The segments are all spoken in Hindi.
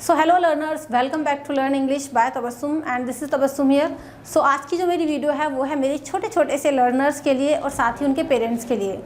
So hello learners, welcome back to learn English by Tabassum and this is Tabassum here. So आज की जो मेरी वीडियो है वो है मेरे छोटे छोटे से लर्नर्स के लिए और साथ ही उनके पेरेंट्स के लिए।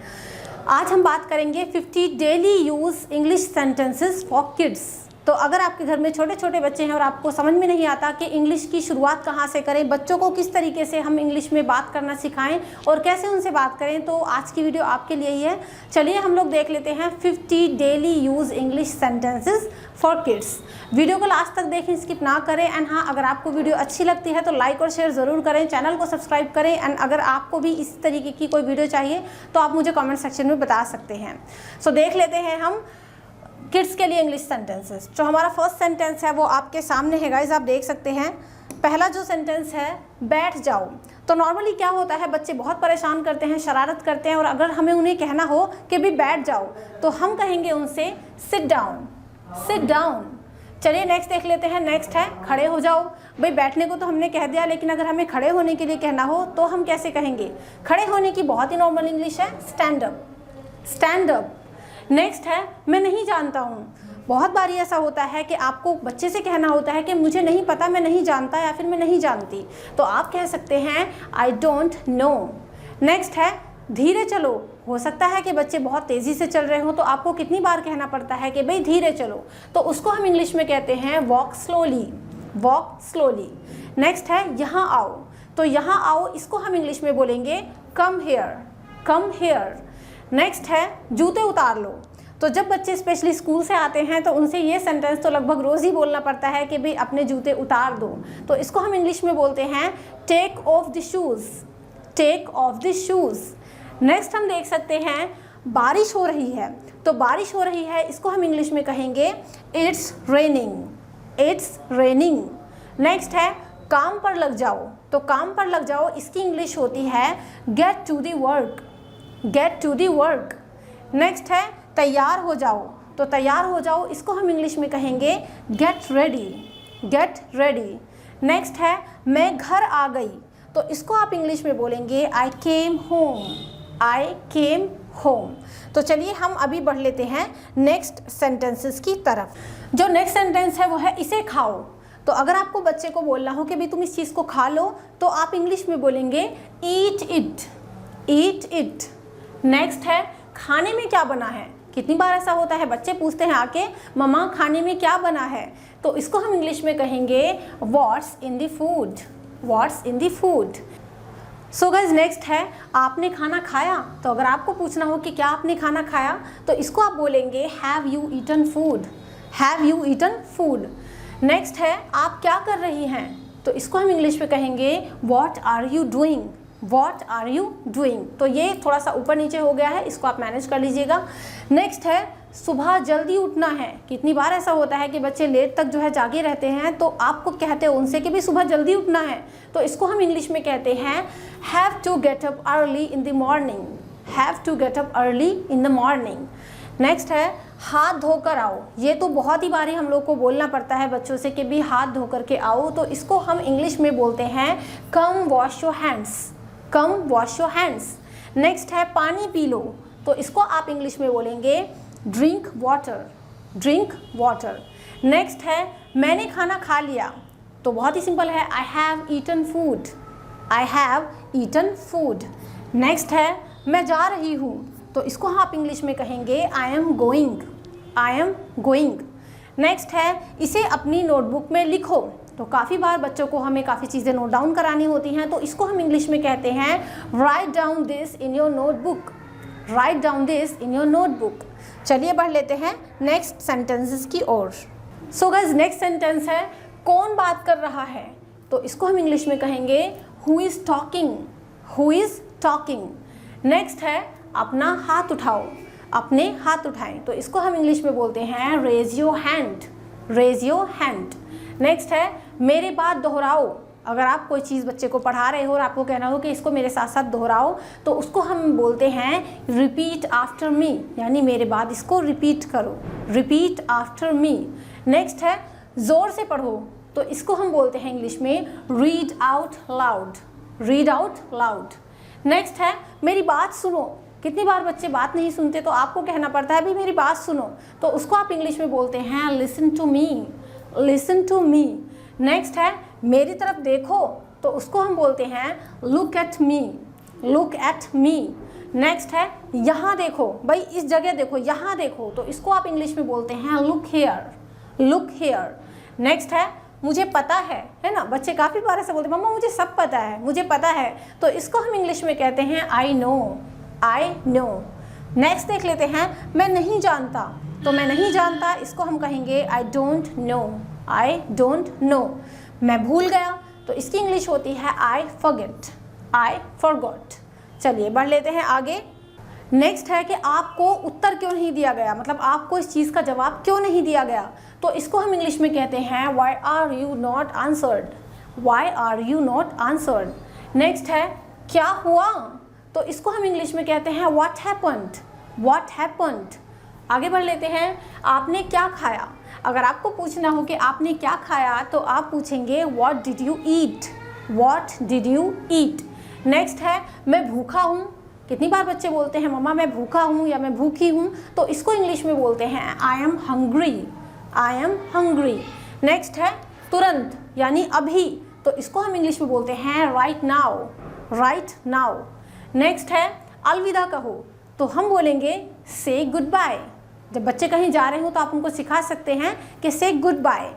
आज हम बात करेंगे 50 daily use English sentences for kids. तो अगर आपके घर में छोटे छोटे बच्चे हैं और आपको समझ में नहीं आता कि इंग्लिश की शुरुआत कहाँ से करें, बच्चों को किस तरीके से हम इंग्लिश में बात करना सिखाएं और कैसे उनसे बात करें, तो आज की वीडियो आपके लिए ही है। चलिए हम लोग देख लेते हैं 50 daily use English sentences for kids. Video को लास्ट तक देखें, स्किप ना करें। एंड हाँ, अगर आपको वीडियो अच्छी लगती है तो लाइक और शेयर ज़रूर करें, चैनल को सब्सक्राइब करें। एंड अगर आपको भी इस तरीके की कोई वीडियो चाहिए तो आप मुझे कमेंट सेक्शन में बता सकते हैं। सो देख लेते हैं हम किड्स के लिए इंग्लिश सेंटेंसेस। जो हमारा फर्स्ट सेंटेंस है वो आपके सामने है गाइस, आप देख सकते हैं। पहला जो सेंटेंस है, बैठ जाओ। तो नॉर्मली क्या होता है, बच्चे बहुत परेशान करते हैं, शरारत करते हैं, और अगर हमें उन्हें कहना हो कि भी बैठ जाओ तो हम कहेंगे उनसे सिट डाउन, सिट डाउन। चलिए नेक्स्ट देख लेते हैं। नेक्स्ट है खड़े हो जाओ। भाई बैठने को तो हमने कह दिया, लेकिन अगर हमें खड़े होने के लिए कहना हो तो हम कैसे कहेंगे? खड़े होने की बहुत ही नॉर्मल इंग्लिश है stand up, stand up. Next है मैं नहीं जानता हूँ। बहुत बारी ऐसा होता है कि आपको बच्चे से कहना होता है कि मुझे नहीं पता, मैं नहीं जानता या फिर मैं नहीं जानती, तो आप कह सकते हैं आई डोंट नो। नेक्स्ट है धीरे चलो। हो सकता है कि बच्चे बहुत तेज़ी से चल रहे हो तो आपको कितनी बार कहना पड़ता है कि भाई धीरे चलो, तो उसको हम इंग्लिश में कहते हैं walk slowly, walk slowly. Next है यहाँ आओ। तो यहाँ आओ इसको हम इंग्लिश में बोलेंगे come here, come here. Next है जूते उतार लो। तो जब बच्चे स्पेशली स्कूल से आते हैं तो उनसे ये सेंटेंस तो लगभग रोज़ ही बोलना पड़ता है कि भाई अपने जूते उतार दो, तो इसको हम इंग्लिश में बोलते हैं take off the shoes, take off the shoes. Next हम देख सकते हैं बारिश हो रही है। तो बारिश हो रही है इसको हम इंग्लिश में कहेंगे it's raining, it's raining. Next है काम पर लग जाओ। तो काम पर लग जाओ इसकी इंग्लिश होती है get to the work, get to the work. Next है तैयार हो जाओ। तो तैयार हो जाओ इसको हम इंग्लिश में कहेंगे get ready, get ready. Next है मैं घर आ गई। तो इसको आप इंग्लिश में बोलेंगे आई केम होम, आई केम होम। तो चलिए हम अभी बढ़ लेते हैं नेक्स्ट सेंटेंसेस की तरफ। जो नेक्स्ट सेंटेंस है वो है इसे खाओ। तो अगर आपको बच्चे को बोलना हो कि भाई तुम इस चीज़ को खा लो, तो आप इंग्लिश में बोलेंगे eat it, eat it. Next है खाने में क्या बना है। कितनी बार ऐसा होता है बच्चे पूछते हैं आके मम्मा खाने में क्या बना है, तो इसको हम इंग्लिश में कहेंगे what's in the food, what's in the food. So guys next है आपने खाना खाया। तो अगर आपको पूछना हो कि क्या आपने खाना खाया, तो इसको आप बोलेंगे have you eaten food, have you eaten food. Next है आप क्या कर रही हैं। तो इसको हम इंग्लिश में कहेंगे what are you doing, What are you doing? तो ये थोड़ा सा ऊपर नीचे हो गया है, इसको आप मैनेज कर लीजिएगा। नेक्स्ट है सुबह जल्दी उठना है। कितनी बार ऐसा होता है कि बच्चे लेट तक जो है जागे रहते हैं, तो आपको कहते हो उनसे कि भी सुबह जल्दी उठना है, तो इसको हम इंग्लिश में कहते हैं have to get up early in the morning, have to get up early in the morning. Next है हाथ धोकर आओ। ये तो बहुत ही बारी हम लोग को बोलना पड़ता है बच्चों से कि भी हाथ धोकर के आओ, तो इसको हम इंग्लिश में बोलते हैं come wash your hands, come wash your hands. Next है पानी पी लो। तो इसको आप इंग्लिश में बोलेंगे drink water, drink water. Next है मैंने खाना खा लिया। तो बहुत ही सिंपल है I have eaten food, I have eaten food. Next है मैं जा रही हूँ। तो इसको आप इंग्लिश में कहेंगे I am going, I am going. Next है इसे अपनी नोटबुक में लिखो। तो काफ़ी बार बच्चों को हमें काफ़ी चीज़ें नोट डाउन करानी होती हैं, तो इसको हम इंग्लिश में कहते हैं write down this in your notebook, write down this in your notebook. चलिए बढ़ लेते हैं नेक्स्ट सेंटेंसेस की ओर। सो गाइस नेक्स्ट सेंटेंस है कौन बात कर रहा है। तो इसको हम इंग्लिश में कहेंगे who is talking, who is talking. Next है अपना हाथ उठाओ, अपने हाथ उठाएं। तो इसको हम इंग्लिश में बोलते हैं raise your hand, raise your hand. Next है मेरे बात दोहराओ। अगर आप कोई चीज़ बच्चे को पढ़ा रहे हो और आपको कहना हो कि इसको मेरे साथ साथ दोहराओ, तो उसको हम बोलते हैं रिपीट आफ्टर मी, यानी मेरे बाद इसको रिपीट करो, रिपीट आफ्टर मी। नेक्स्ट है ज़ोर से पढ़ो। तो इसको हम बोलते हैं इंग्लिश में read out loud, read out loud. Next है मेरी बात सुनो। कितनी बार बच्चे बात नहीं सुनते तो आपको कहना पड़ता है भी मेरी बात सुनो, तो उसको आप इंग्लिश में बोलते हैं listen to me, listen to me. Next है मेरी तरफ देखो, तो उसको हम बोलते हैं look at me, look at me. Next है यहाँ देखो, भाई इस जगह देखो, यहाँ देखो, तो इसको आप इंग्लिश में बोलते हैं look here, look here. Next है मुझे पता है ना, बच्चे काफ़ी बार ऐसे बोलते हैं मम्मा मुझे सब पता है, मुझे पता है, तो इसको हम इंग्लिश में कहते हैं I know, I know. Next देख लेते हैं मैं नहीं जानता, तो मैं नहीं जानता इसको हम कहेंगे I don't know, I don't know. मैं भूल गया, तो इसकी इंग्लिश होती है आई फॉरगेट, आई फॉरगॉट। चलिए बढ़ लेते हैं आगे। नेक्स्ट है कि आपको उत्तर क्यों नहीं दिया गया, मतलब आपको इस चीज़ का जवाब क्यों नहीं दिया गया, तो इसको हम इंग्लिश में कहते हैं why are you not answered, why are you not answered. Next है क्या हुआ, तो इसको हम इंग्लिश में कहते हैं व्हाट हैपेंड, व्हाट हैपेंड। आगे बढ़ लेते हैं आपने क्या खाया। अगर आपको पूछना हो कि आपने क्या खाया, तो आप पूछेंगे what did you eat, what did you eat. Next है मैं भूखा हूँ। कितनी बार बच्चे बोलते हैं मम्मा मैं भूखा हूँ या मैं भूखी हूँ, तो इसको इंग्लिश में बोलते हैं I am hungry, I am hungry. Next है तुरंत यानी अभी, तो इसको हम इंग्लिश में बोलते हैं right now, right now. Next है अलविदा कहो, तो हम बोलेंगे से गुड बाय। जब बच्चे कहीं जा रहे हो तो आप उनको सिखा सकते हैं कि से गुड बाय।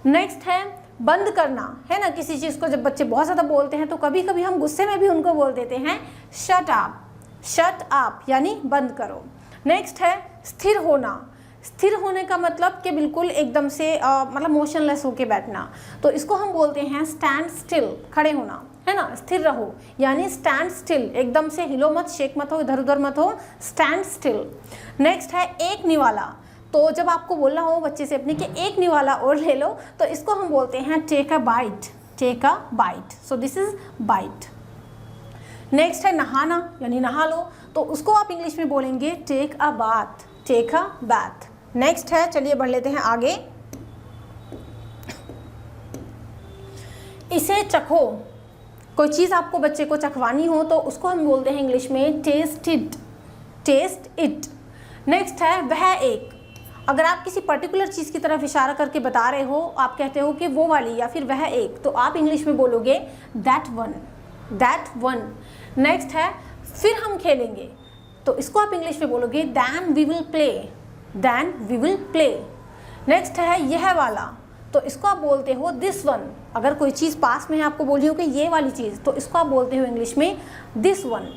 नेक्स्ट है बंद करना, है ना, किसी चीज़ को जब बच्चे बहुत ज़्यादा बोलते हैं तो कभी कभी हम गुस्से में भी उनको बोल देते हैं शट अप, शट अप यानी बंद करो। नेक्स्ट है स्थिर होना। स्थिर होने का मतलब कि बिल्कुल एकदम से मतलब मोशनलेस होके बैठना, तो इसको हम बोलते हैं स्टैंड स्टिल, खड़े होना, है ना, स्थिर रहो यानी स्टैंड स्टिल, एकदम से हिलो मत, शेक मत हो, इधर उधर मत हो, स्टैंड स्टिल। नेक्स्ट है एक निवाला, तो जब आपको बोलना हो बच्चे से अपने कि एक निवाला और ले लो, तो इसको हम बोलते हैं take a bite, take a bite, so this is bite. Next है नहाना यानी नहा लो, तो उसको आप इंग्लिश में बोलेंगे take a bath, take a bath. Next है चलिए बढ़ लेते हैं आगे। इसे चखो, कोई चीज़ आपको बच्चे को चखवानी हो तो उसको हम बोलते हैं इंग्लिश में taste it, taste it. Next है वह एक, अगर आप किसी पर्टिकुलर चीज़ की तरफ इशारा करके बता रहे हो, आप कहते हो कि वो वाली या फिर वह एक, तो आप इंग्लिश में बोलोगे that one, that one. Next है फिर हम खेलेंगे, तो इसको आप इंग्लिश में बोलोगे then we will play, then we will play. Next है यह वाला, तो इसको आप बोलते हो दिस वन। अगर कोई चीज़ पास में है, आपको बोली हो कि ये वाली चीज़, तो इसको आप बोलते हो इंग्लिश में दिस वन।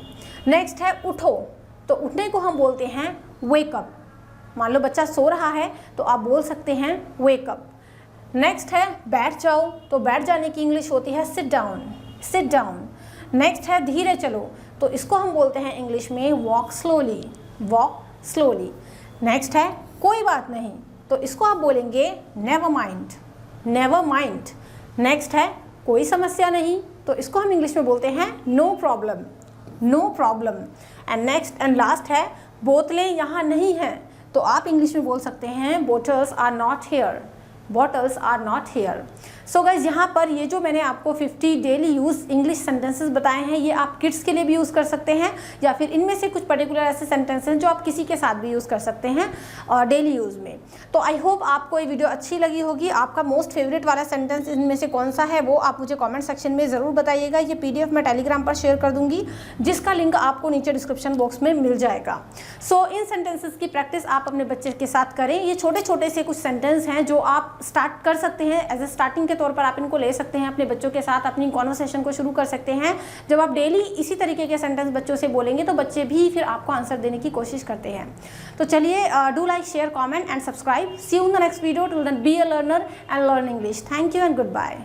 नेक्स्ट है उठो, तो उठने को हम बोलते हैं वेक अप। मान लो बच्चा सो रहा है तो आप बोल सकते हैं वेक अप। नेक्स्ट है बैठ जाओ, तो बैठ जाने की इंग्लिश होती है sit down, sit down. Next है धीरे चलो, तो इसको हम बोलते हैं इंग्लिश में walk slowly, walk slowly. Next है कोई बात नहीं, तो इसको आप बोलेंगे never mind, never mind. Next है कोई समस्या नहीं, तो इसको हम इंग्लिश में बोलते हैं no problem, no problem. And next and last है बोतलें यहाँ नहीं हैं, तो आप इंग्लिश में बोल सकते हैं bottles are not here, bottles are not here. So guys यहाँ पर ये जो मैंने आपको 50 डेली यूज़ इंग्लिश सेंटेंसेस बताए हैं, ये आप किड्स के लिए भी यूज़ कर सकते हैं, या फिर इनमें से कुछ पर्टिकुलर ऐसे सेंटेंसेस हैं जो आप किसी के साथ भी यूज़ कर सकते हैं डेली यूज़ में। तो आई होप आपको ये वीडियो अच्छी लगी होगी। आपका मोस्ट फेवरेट वाला सेंटेंस इनमें से कौन सा है वो आप मुझे कॉमेंट सेक्शन में ज़रूर बताइएगा। ये PDF मैं टेलीग्राम पर शेयर कर दूँगी, जिसका लिंक आपको नीचे डिस्क्रिप्शन बॉक्स में मिल जाएगा। सो इन सेंटेंसेस की प्रैक्टिस आप अपने बच्चे के साथ करें। ये छोटे छोटे से कुछ सेंटेंस हैं जो आप स्टार्ट कर सकते हैं, एज ए स्टार्टिंग के तौर पर आप इनको ले सकते हैं, अपने बच्चों के साथ अपनी कॉन्वर्सेशन को शुरू कर सकते हैं। जब आप डेली इसी तरीके के सेंटेंस बच्चों से बोलेंगे तो बच्चे भी फिर आपको आंसर देने की कोशिश करते हैं। तो चलिए do like, share, comment and subscribe. See you in the next video. Till then be a learner and learn English. Thank you and good bye.